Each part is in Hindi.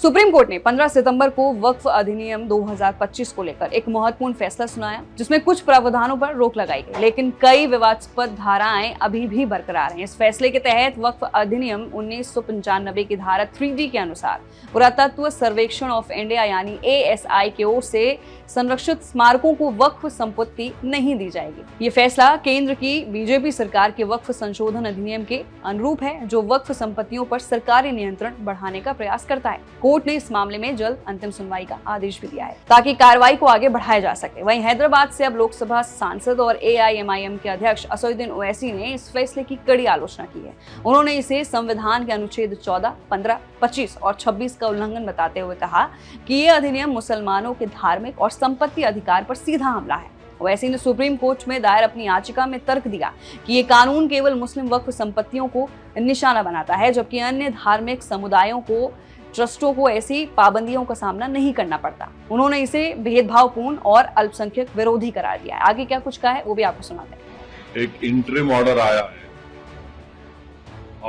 सुप्रीम कोर्ट ने 15 सितंबर को वक्फ अधिनियम 2025 को लेकर एक महत्वपूर्ण फैसला सुनाया, जिसमें कुछ प्रावधानों पर रोक लगाई गई, लेकिन कई विवादास्पद धाराएं अभी भी बरकरार हैं। इस फैसले के तहत वक्फ अधिनियम 1995 की धारा 3D के अनुसार पुरातत्व सर्वेक्षण ऑफ इंडिया यानी ASI की ओर से संरक्षित स्मारकों को वक्फ संपत्ति नहीं दी जाएगी। ये फैसला केंद्र की बीजेपी सरकार के वक्फ संशोधन अधिनियम के अनुरूप है, जो वक्फ संपत्तियों पर सरकारी नियंत्रण बढ़ाने का प्रयास करता है। कोर्ट ने इस मामले में जल्द अंतिम सुनवाई का आदेश भी दिया है, ताकि कार्रवाई को आगे बढ़ाया जा सके। वहीं हैदराबाद से अब लोकसभा सांसद और AIMIM के अध्यक्ष असदुद्दीन ओवैसी ने इस फैसले की कड़ी आलोचना की है। उन्होंने इसे संविधान के अनुच्छेद 14, 15, 25 और 26 का उल्लंघन बताते हुए कहा कि ये अधिनियम मुसलमानों के धार्मिक और संपत्ति अधिकार पर सीधा हमला है। ओवैसी ने सुप्रीम कोर्ट में दायर अपनी याचिका में तर्क दिया कि ये कानून केवल मुस्लिम वक्फ संपत्तियों को निशाना बनाता है, जबकि अन्य धार्मिक समुदायों को, ट्रस्टों को ऐसी पाबंदियों का सामना नहीं करना पड़ता। उन्होंने इसे भेदभावपूर्ण और अल्पसंख्यक विरोधी करार दिया है। आगे क्या कुछ कहा है वो भी आपको सुनाते हैं। एक इंटरिम ऑर्डर आया है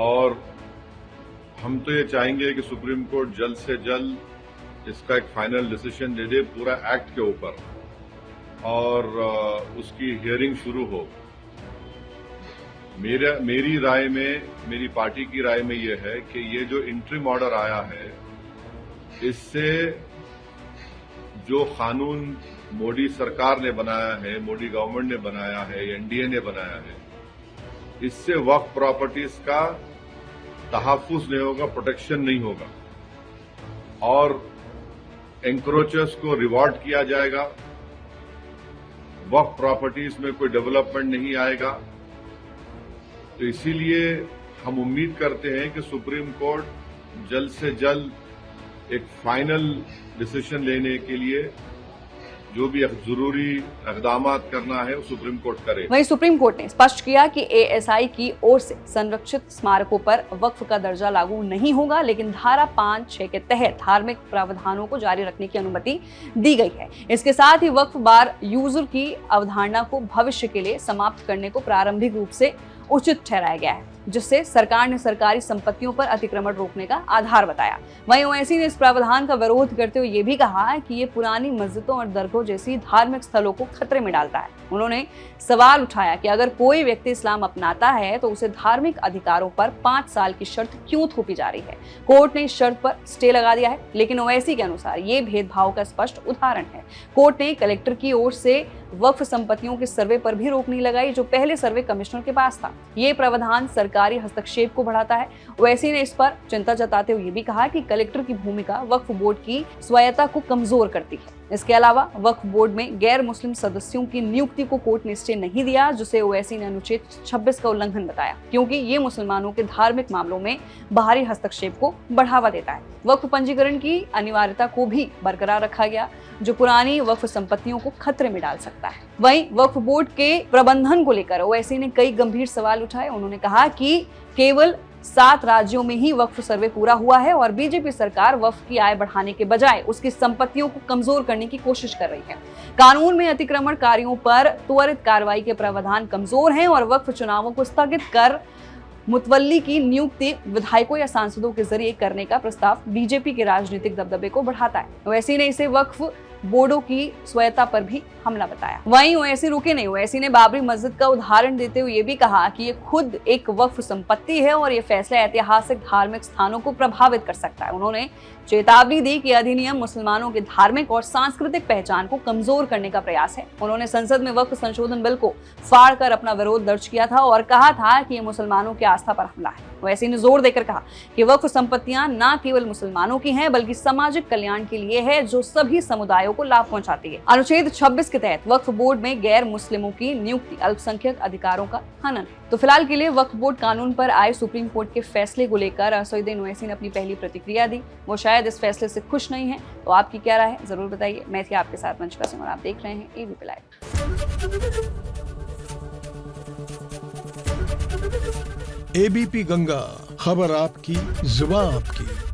और हम तो ये चाहेंगे कि सुप्रीम कोर्ट जल्द से जल्द इसका एक फाइनल डिसीजन दे दे पूरा एक्ट के ऊपर और उसकी हियरिंग शुरू हो। मेरी राय में, मेरी पार्टी की राय में यह है कि ये जो इंटरिम ऑर्डर आया है, इससे जो कानून मोदी सरकार ने बनाया है, मोदी गवर्नमेंट ने बनाया है, NDA ने बनाया है, इससे वक्फ प्रॉपर्टीज का तहफ्फुज नहीं होगा, प्रोटेक्शन नहीं होगा और एंक्रोचर्स को रिवॉर्ड किया जाएगा। वक्फ प्रॉपर्टीज में कोई डेवलपमेंट नहीं आएगा। तो इसीलिए हम उम्मीद करते हैं कि सुप्रीम कोर्ट जल्द से जल्द एक फाइनल डिसीजन लेने के लिए जो भी जरूरी इक़दाम करना है वो सुप्रीम कोर्ट करे। वहीं सुप्रीम कोर्ट ने स्पष्ट किया कि ASI की ओर से संरक्षित स्मारकों पर वक्फ का दर्जा लागू नहीं होगा, लेकिन धारा 5-6 के तहत धार्मिक प्रावधानों को जारी रखने की अनुमति दी गई है। इसके साथ ही वक्फ बार यूजर की अवधारणा को भविष्य के लिए समाप्त करने को प्रारंभिक रूप से उचित ठहराया गया है, जिससे सरकार ने सरकारी संपत्तियों पर अतिक्रमण रोकने का आधार बताया। वहीं ओवैसी ने इस प्रावधान का विरोध करते हुए ये भी कहा कि ये पुरानी मस्जिदों और दरगाहों जैसी धार्मिक स्थलों को खतरे में डालता है। उन्होंने सवाल उठाया कि अगर कोई व्यक्ति इस्लाम अपनाता है तो उसे धार्मिक अधिकारों पर 5 साल की शर्त क्यों थोपी जा रही है। कोर्ट ने इस शर्त पर स्टे लगा दिया है, लेकिन ओवैसी के अनुसार ये भेदभाव का स्पष्ट उदाहरण है। कोर्ट ने कलेक्टर की ओर से वक्फ संपत्तियों के सर्वे पर भी रोक नहीं लगाई, जो पहले सर्वे कमिश्नर के पास था। ये प्रावधान सरकारी हस्तक्षेप को बढ़ाता है। ओवैसी ने इस पर चिंता जताते हुए ये भी कहा कि कलेक्टर की भूमिका वक्फ बोर्ड की स्वायत्तता को कमजोर करती है। इसके अलावा वक्फ बोर्ड में गैर मुस्लिम सदस्यों की नियुक्ति को कोर्ट ने स्टे नहीं दिया, जिसे ओवैसी ने अनुच्छेद 26 का उल्लंघन बताया, क्योंकि ये मुसलमानों के धार्मिक मामलों में बाहरी हस्तक्षेप को बढ़ावा देता है। वक्फ पंजीकरण की अनिवार्यता को भी बरकरार रखा गया, जो पुरानी वक्फ संपत्तियों को खतरे में डाल सकता है। वहीं वक्फ बोर्ड के प्रबंधन को लेकर ओवैसी ने कई गंभीर सवाल उठाए। उन्होंने कहा कि केवल 7 राज्यों में ही वक्फ सर्वे पूरा हुआ है और बीजेपी सरकार वक्फ की आय बढ़ाने के बजाय उसकी संपत्तियों को कमजोर करने की कोशिश कर रही है। कानून में अतिक्रमणकारियों पर त्वरित कार्रवाई के प्रावधान कमजोर हैं और वक्फ चुनावों को स्थगित कर मुतवल्ली की नियुक्ति विधायकों या सांसदों के जरिए करने का प्रस्ताव बीजेपी के राजनीतिक दबदबे को बढ़ाता है। ओवैसी ने इसे वक्फ बोर्डों की स्वायत्तता पर भी हमला बताया। वहीं ओवैसी रुके नहीं। ओवैसी ने बाबरी मस्जिद का उदाहरण देते हुए ये भी कहा कि ये खुद एक वक्फ संपत्ति है और ये फैसला ऐतिहासिक धार्मिक स्थानों को प्रभावित कर सकता है। उन्होंने चेतावनी दी कि अधिनियम मुसलमानों की धार्मिक और सांस्कृतिक पहचान को कमजोर करने का प्रयास है। उन्होंने संसद में वक्फ संशोधन बिल को फाड़ कर अपना विरोध दर्ज किया था और कहा था कि ये मुसलमानों की आस्था पर हमला है। ओवैसी ने जोर देकर कहा कि वक्फ संपत्तियां न केवल मुसलमानों की हैं, बल्कि सामाजिक कल्याण के लिए है, जो सभी समुदायों को लाभ पहुंचाती है। अनुच्छेद 26 के तहत वक्फ बोर्ड में गैर मुस्लिमों की नियुक्ति अल्पसंख्यक अधिकारों का हनन। तो फिलहाल के लिए वक्फ बोर्ड कानून पर आए सुप्रीम कोर्ट के फैसले को लेकर असदुद्दीन ओवैसी ने अपनी पहली प्रतिक्रिया दी। वो शायद इस फैसले से खुश नहीं है, तो आपकी क्या राय है जरूर बताइए। मैं थी आपके साथ मंच का और आप देख रहे हैं ABP लाइव। ABP गंगा, खबर आपकी, जुबान आपकी।